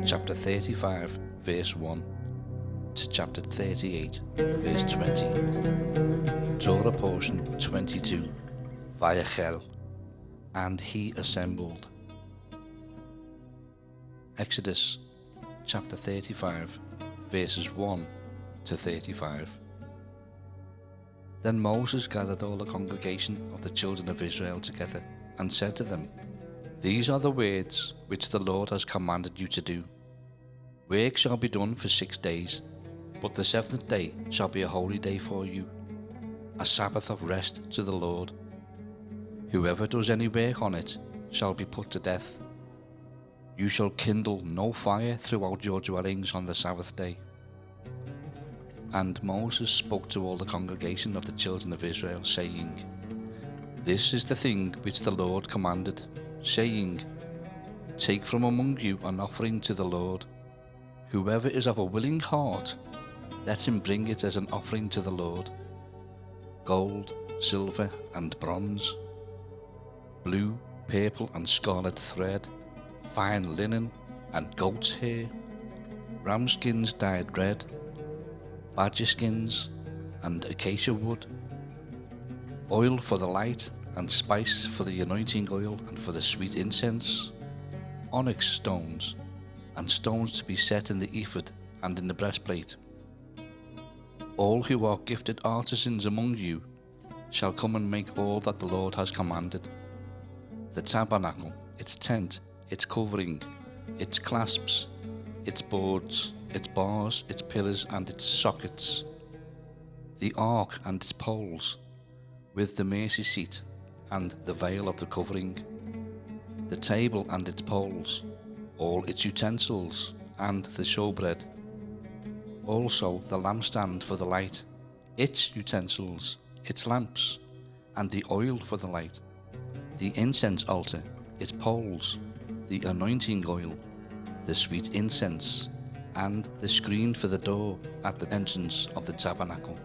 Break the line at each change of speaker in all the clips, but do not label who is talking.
chapter 35 verse 1 to chapter 38 verse 20. Torah Portion 22, Vayakhel, and he assembled. Exodus chapter 35 verses 1 to 35. Then Moses gathered all the congregation of the children of Israel together and said to them, These are the words which the Lord has commanded you to do. Work shall be done for 6 days, but the seventh day shall be a holy day for you, a Sabbath of rest to the Lord. Whoever does any work on it shall be put to death. You shall kindle no fire throughout your dwellings on the Sabbath day. And Moses spoke to all the congregation of the children of Israel, saying, This is the thing which the Lord commanded, saying, Take from among you an offering to the Lord. Whoever is of a willing heart, let him bring it as an offering to the Lord. Gold, silver, and bronze, blue, purple, and scarlet thread, fine linen, and goat's hair, ram skins dyed red, badger skins, and acacia wood, oil for the light, and spices for the anointing oil and for the sweet incense, onyx stones, and stones to be set in the ephod and in the breastplate. All who are gifted artisans among you shall come and make all that the Lord has commanded: the tabernacle, its tent, its covering, its clasps, its boards, its bars, its pillars and its sockets, the ark and its poles, with the mercy seat and the veil of the covering, the table and its poles, all its utensils, and the showbread, also the lampstand for the light, its utensils, its lamps, and the oil for the light, the incense altar, its poles, the anointing oil, the sweet incense, and the screen for the door at the entrance of the tabernacle,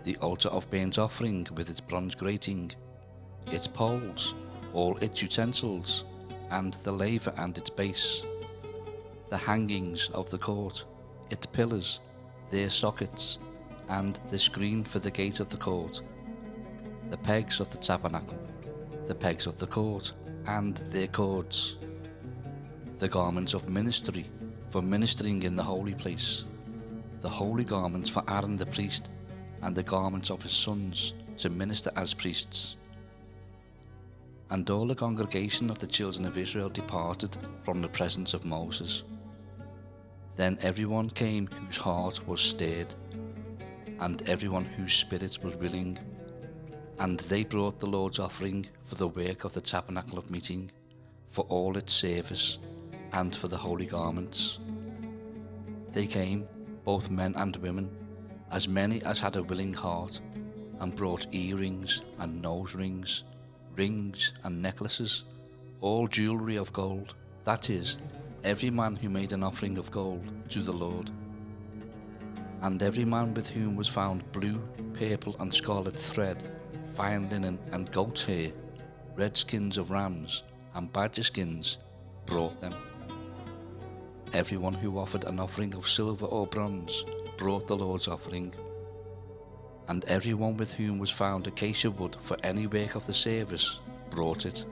the altar of burnt offering with its bronze grating, its poles, all its utensils, and the laver and its base, the hangings of the court, its pillars, their sockets, and the screen for the gate of the court, the pegs of the tabernacle, the pegs of the court, and their cords, the garments of ministry for ministering in the holy place, the holy garments for Aaron the priest, and the garments of his sons to minister as priests. And all the congregation of the children of Israel departed from the presence of Moses. Then everyone came whose heart was stirred, and everyone whose spirit was willing, and they brought the Lord's offering for the work of the tabernacle of meeting, for all its service, and for the holy garments. They came, both men and women, as many as had a willing heart, and brought earrings and nose rings, rings and necklaces, all jewellery of gold, that is, every man who made an offering of gold to the Lord. And every man with whom was found blue, purple, and scarlet thread, fine linen, and goat's hair, red skins of rams, and badger skins, brought them. Everyone who offered an offering of silver or bronze brought the Lord's offering. And everyone with whom was found acacia wood for any work of the service brought it.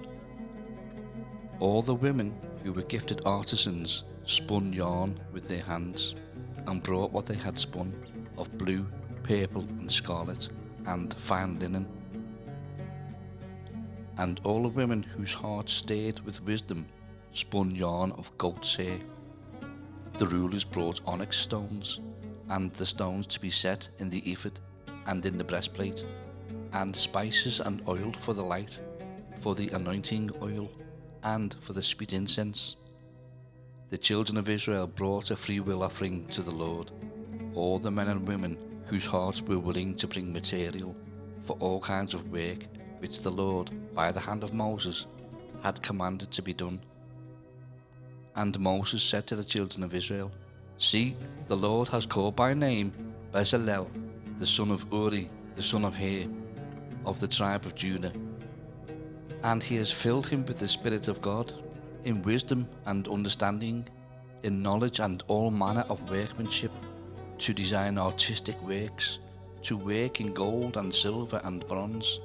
All the women who were gifted artisans spun yarn with their hands, and brought what they had spun of blue, purple, and scarlet, and fine linen. And all the women whose hearts stirred with wisdom spun yarn of goat's hair. The rulers brought onyx stones, and the stones to be set in the ephod and in the breastplate, and spices and oil for the light, for the anointing oil, and for the sweet incense. The children of Israel brought a freewill offering to the Lord, all the men and women whose hearts were willing to bring material for all kinds of work which the Lord, by the hand of Moses, had commanded to be done. And Moses said to the children of Israel, See, the Lord has called by name Bezalel, the son of Uri, the son of Hur, of the tribe of Judah. And he has filled him with the Spirit of God, in wisdom and understanding, in knowledge and all manner of workmanship, to design artistic works, to work in gold and silver and bronze,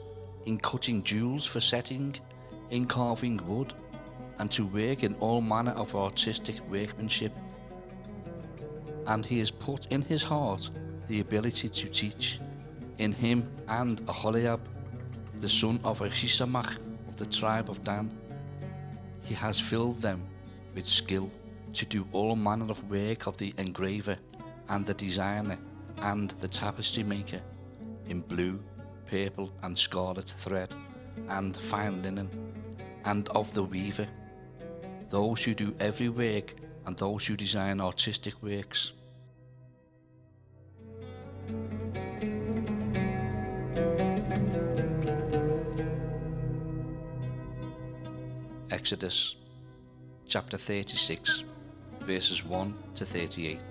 in cutting jewels for setting, in carving wood, and to work in all manner of artistic workmanship. And he has put in his heart the ability to teach, in him and Aholiab, the son of Ahisamach of the tribe of Dan. He has filled them with skill to do all manner of work of the engraver and the designer and the tapestry maker, in blue, purple and scarlet thread, and fine linen, and of the weaver, those who do every work and those who design artistic works. Exodus chapter 36 verses 1 to 38.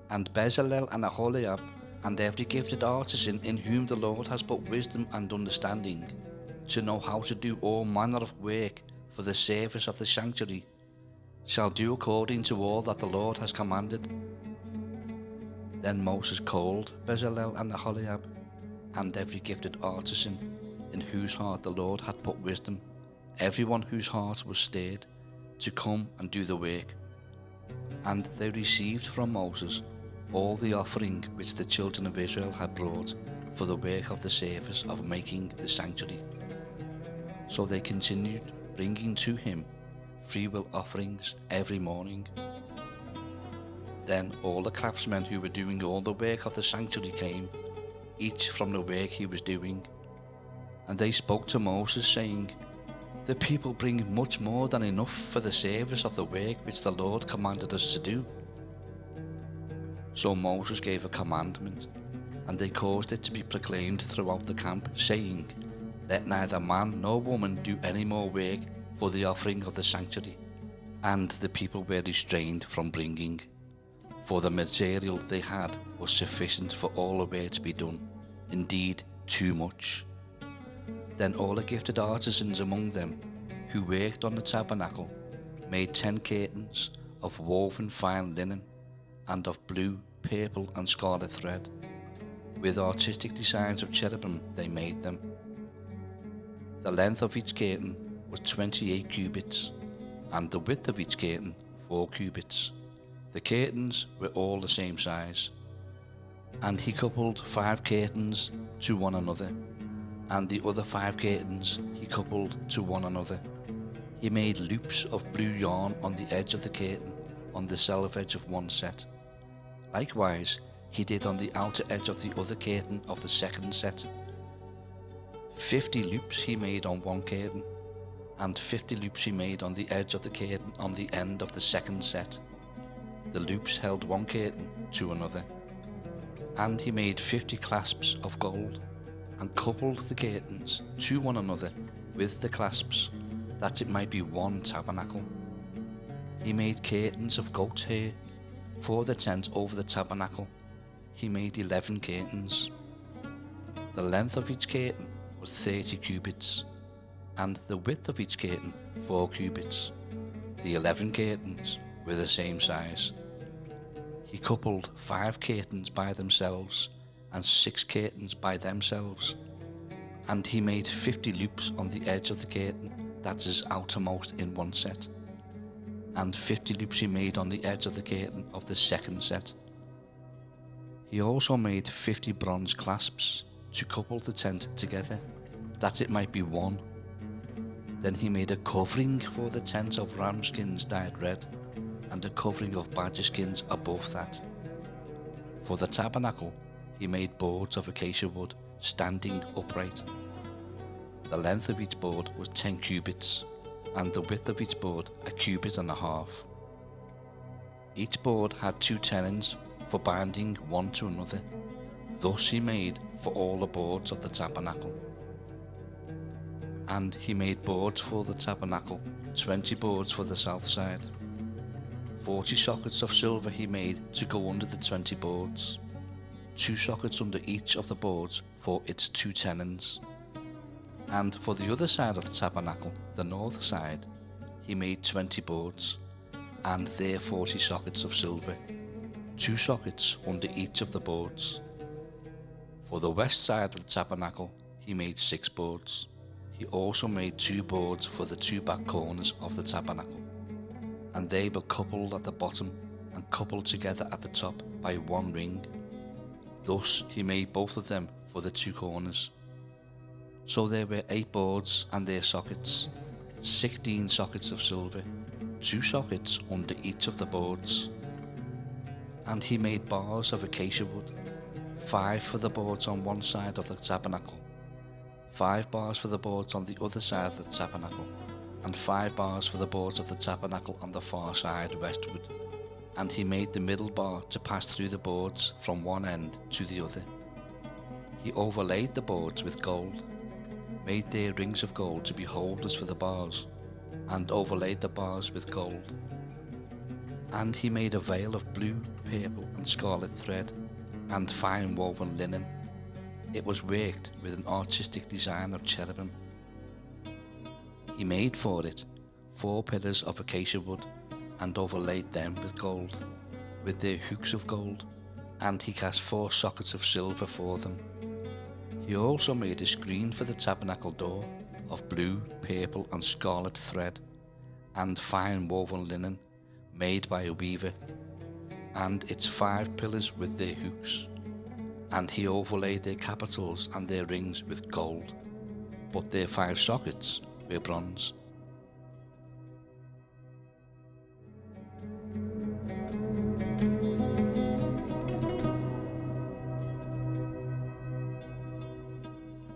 And Bezalel and Aholiab and every gifted artisan in whom the Lord has put wisdom and understanding, to know how to do all manner of work for the service of the sanctuary, shall do according to all that the Lord has commanded. Then Moses called Bezalel and Aholiab and every gifted artisan in whose heart the Lord had put wisdom, everyone whose heart was stirred, to come and do the work. And they received from Moses all the offering which the children of Israel had brought for the work of the service of making the sanctuary. So they continued bringing to him freewill offerings every morning. Then all the craftsmen who were doing all the work of the sanctuary came, each from the work he was doing. And they spoke to Moses, saying, The people bring much more than enough for the service of the work which the Lord commanded us to do. So Moses gave a commandment, and they caused it to be proclaimed throughout the camp, saying, Let neither man nor woman do any more work for the offering of the sanctuary. And the people were restrained from bringing, for the material they had was sufficient for all the work to be done, indeed too much. Then all the gifted artisans among them, who worked on the tabernacle, made 10 curtains of woven fine linen, and of blue, purple and scarlet thread. With artistic designs of cherubim they made them. The length of each curtain was 28 cubits, and the width of each curtain 4 cubits. The curtains were all the same size. And he coupled 5 curtains to one another, and the other 5 curtains he coupled to one another. He made loops of blue yarn on the edge of the curtain, on the self-edge of one set. Likewise, he did on the outer edge of the other curtain of the second set. 50 loops he made on one curtain, and 50 loops he made on the edge of the curtain on the end of the second set. The loops held one curtain to another. And he made 50 clasps of gold, and coupled the curtains to one another with the clasps, that it might be one tabernacle. He made curtains of goat's hair for the tent over the tabernacle. He made 11 curtains. The length of each curtain was 30 cubits, and the width of each curtain 4 cubits. The 11 curtains were the same size. He coupled 5 curtains by themselves, and 6 curtains by themselves. And he made 50 loops on the edge of the curtain that is outermost in one set, and 50 loops he made on the edge of the curtain of the second set. He also made 50 bronze clasps to couple the tent together, that it might be one. Then he made a covering for the tent of ram skins dyed red, and a covering of badger skins above that. For the tabernacle he made boards of acacia wood standing upright. The length of each board was 10 cubits, and the width of each board 1.5 cubits. Each board had 2 tenons for binding one to another. Thus he made for all the boards of the tabernacle. And he made boards for the tabernacle, 20 boards for the south side. 40 sockets of silver he made to go under the 20 boards, 2 sockets under each of the boards for its 2 tenons. And for the other side of the tabernacle, the north side, he made 20 boards, and their 40 sockets of silver, 2 sockets under each of the boards. For the west side of the tabernacle he made 6 boards. He also made 2 boards for the 2 back corners of the tabernacle, and they were coupled at the bottom and coupled together at the top by 1 ring. Thus he made both of them for the 2 corners. So there were 8 boards and their sockets, 16 sockets of silver, 2 sockets under each of the boards. And he made bars of acacia wood, 5 for the boards on one side of the tabernacle, 5 bars for the boards on the other side of the tabernacle, and 5 bars for the boards of the tabernacle on the far side westward. And he made the middle bar to pass through the boards from one end to the other. He overlaid the boards with gold, made their rings of gold to be holders for the bars, and overlaid the bars with gold. And he made a veil of blue, purple, and scarlet thread, and fine woven linen. It was worked with an artistic design of cherubim. He made for it 4 pillars of acacia wood, and overlaid them with gold, with their hooks of gold, and he cast 4 sockets of silver for them. He also made a screen for the tabernacle door of blue, purple, and scarlet thread, and fine woven linen, made by a weaver, and its 5 pillars with their hooks. And he overlaid their capitals and their rings with gold, but their 5 sockets were bronze.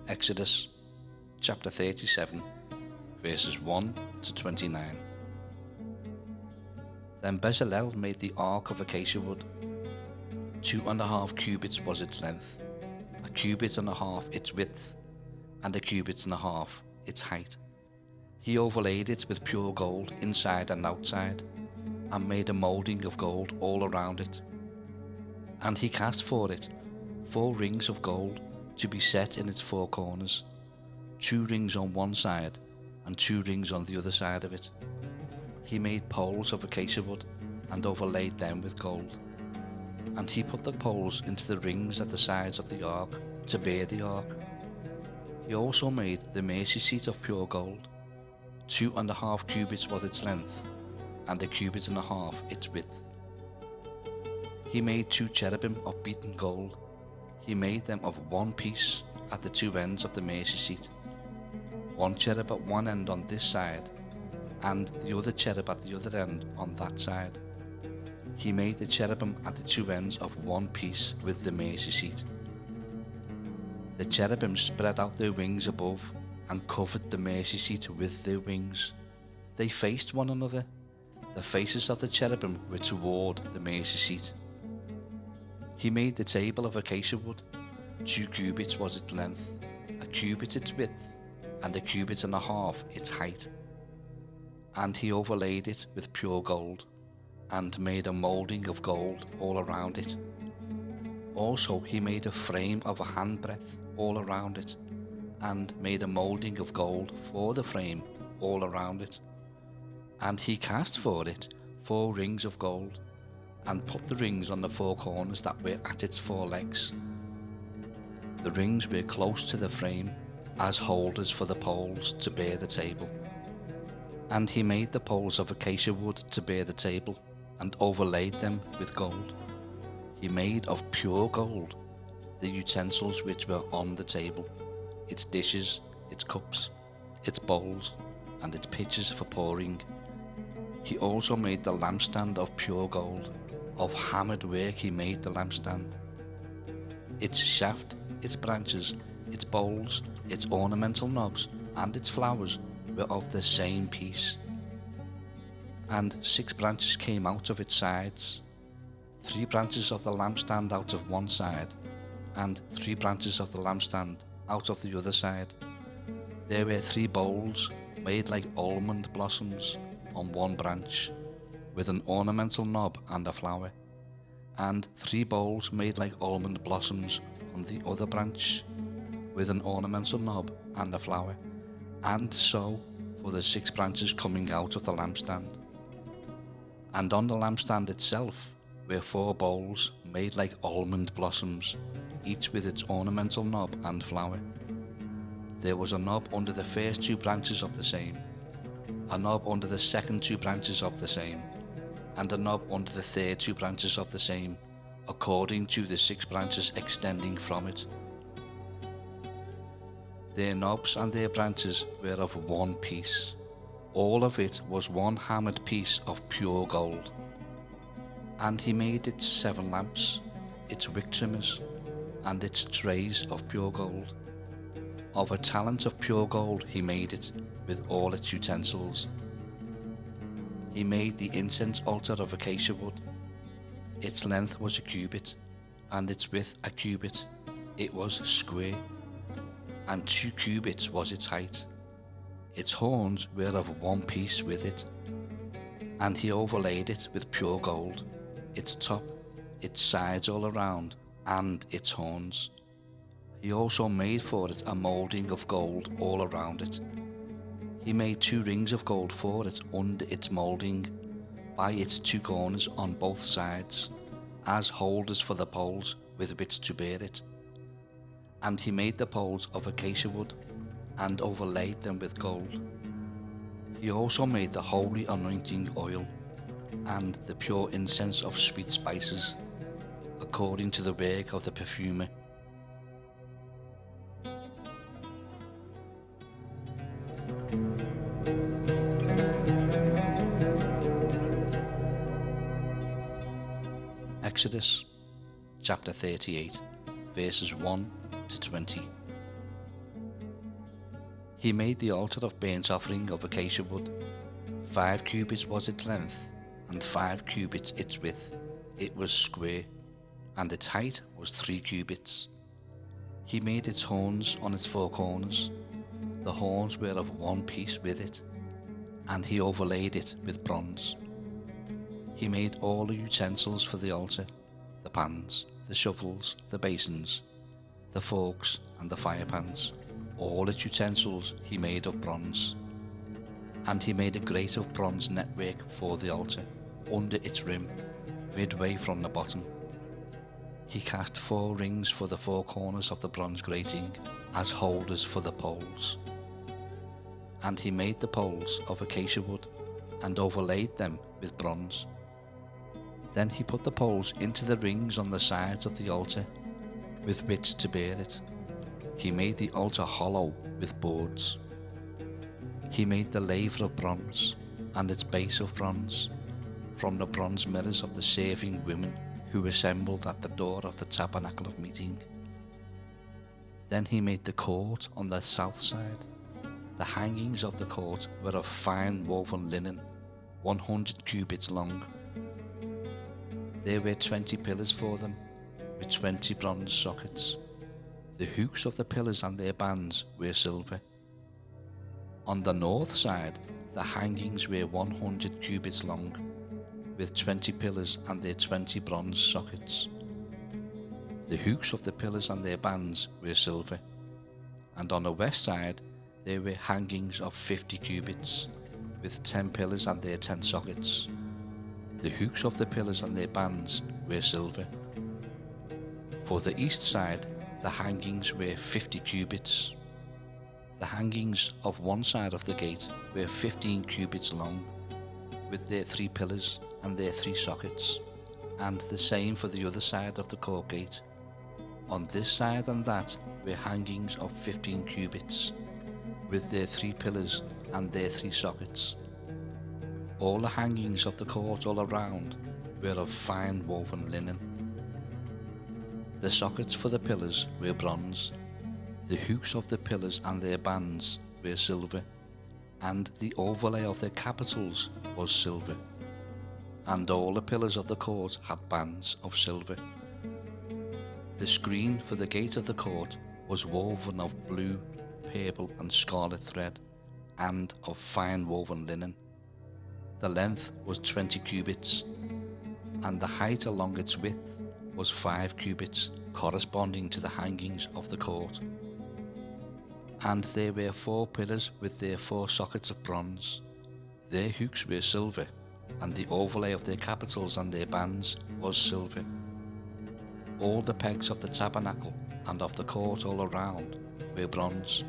Exodus chapter 37, verses 1 to 29. Then Bezalel made the ark of acacia wood. 2.5 cubits was its length, 1.5 cubits its width, and 1.5 cubits its height. He overlaid it with pure gold inside and outside, and made a moulding of gold all around it. And he cast for it 4 rings of gold to be set in its 4 corners, 2 rings on one side and 2 rings on the other side of it. He made poles of acacia wood and overlaid them with gold. And he put the poles into the rings at the sides of the ark to bear the ark. He also made the mercy seat of pure gold. 2.5 cubits was its length, and 1.5 cubits its width. He made 2 cherubim of beaten gold. He made them of one piece at the 2 ends of the mercy seat, 1 cherub at one end on this side, and the other cherub at the other end on that side. He made the cherubim at the 2 ends of one piece with the mercy seat. The cherubim spread out their wings above and covered the mercy seat with their wings. They faced one another. The faces of the cherubim were toward the mercy seat. He made the table of acacia wood. 2 cubits was its length, 1 cubit its width, and 1.5 cubits its height. And he overlaid it with pure gold, and made a moulding of gold all around it. Also he made a frame of a handbreadth all around it, and made a moulding of gold for the frame all around it. And he cast for it 4 rings of gold, and put the rings on the 4 corners that were at its 4 legs. The rings were close to the frame, as holders for the poles to bear the table. And he made the poles of acacia wood to bear the table, and overlaid them with gold. He made of pure gold the utensils which were on the table, its dishes, its cups, its bowls, and its pitchers for pouring. He also made the lampstand of pure gold. Of hammered work he made the lampstand. Its shaft, its branches, its bowls, its ornamental knobs, and its flowers were of the same piece. And 6 branches came out of its sides, 3 branches of the lampstand out of one side, and 3 branches of the lampstand out of the other side. There were 3 bowls made like almond blossoms on one branch, with an ornamental knob and a flower, and 3 bowls made like almond blossoms on the other branch, with an ornamental knob and a flower, and so for the 6 branches coming out of the lampstand. And on the lampstand itself were 4 bowls made like almond blossoms, each with its ornamental knob and flower. There was a knob under the first 2 branches of the same, a knob under the second 2 branches of the same, and a knob under the third 2 branches of the same, according to the 6 branches extending from it. Their knobs and their branches were of one piece. All of it was one hammered piece of pure gold. And he made its 7 lamps, its wick trimmers, and its trays of pure gold. Of a talent of pure gold he made it, with all its utensils. He made the incense altar of acacia wood. Its length was a cubit, and its width a cubit. It was square, and 2 cubits was its height. Its horns were of one piece with it, and he overlaid it with pure gold, its top, its sides all around, and its horns. He also made for it a moulding of gold all around it. He made 2 rings of gold for it under its moulding, by its 2 corners on both sides, as holders for the poles with which to bear it. And he made the poles of acacia wood, and overlaid them with gold. He also made the holy anointing oil, and the pure incense of sweet spices, according to the work of the perfumer. Exodus chapter 38, verses 1 to 20. He made the altar of burnt offering of acacia wood. 5 cubits was its length, and 5 cubits its width. It was square, and its height was 3 cubits. He made its horns on its 4 corners. The horns were of one piece with it, and he overlaid it with bronze. He made all the utensils for the altar, the pans, the shovels, the basins, the forks, and the firepans. All its utensils he made of bronze. And he made a grate of bronze network for the altar, under its rim, midway from the bottom. He cast 4 rings for the 4 corners of the bronze grating, as holders for the poles. And he made the poles of acacia wood, and overlaid them with bronze. Then he put the poles into the rings on the sides of the altar, with which to bear it. He made the altar hollow with boards. He made the laver of bronze, and its base of bronze, from the bronze mirrors of the serving women who assembled at the door of the tabernacle of meeting. Then he made the court on the south side. The hangings of the court were of fine woven linen, 100 cubits long. There were 20 pillars for them, with 20 bronze sockets. The hooks of the pillars and their bands were silver. On the north side, the hangings were 100 cubits long, with 20 pillars and their 20 bronze sockets. The hooks of the pillars and their bands were silver. And on the west side, there were hangings of 50 cubits, with 10 pillars and their 10 sockets. The hooks of the pillars and their bands were silver. For the east side, the hangings were 50 cubits. The hangings of one side of the gate were 15 cubits long, with their 3 pillars and their 3 sockets, and the same for the other side of the court gate. On this side and that were hangings of 15 cubits, with their 3 pillars and their 3 sockets. All the hangings of the court all around were of fine woven linen. The sockets for the pillars were bronze. The hooks of the pillars and their bands were silver, and the overlay of their capitals was silver. And all the pillars of the court had bands of silver. The screen for the gate of the court was woven of blue, purple, and scarlet thread, and of fine woven linen. The length was 20 cubits, and the height along its width was 5 cubits, corresponding to the hangings of the court. And there were 4 pillars with their 4 sockets of bronze. Their hooks were silver, and the overlay of their capitals and their bands was silver. All the pegs of the tabernacle and of the court all around were bronze.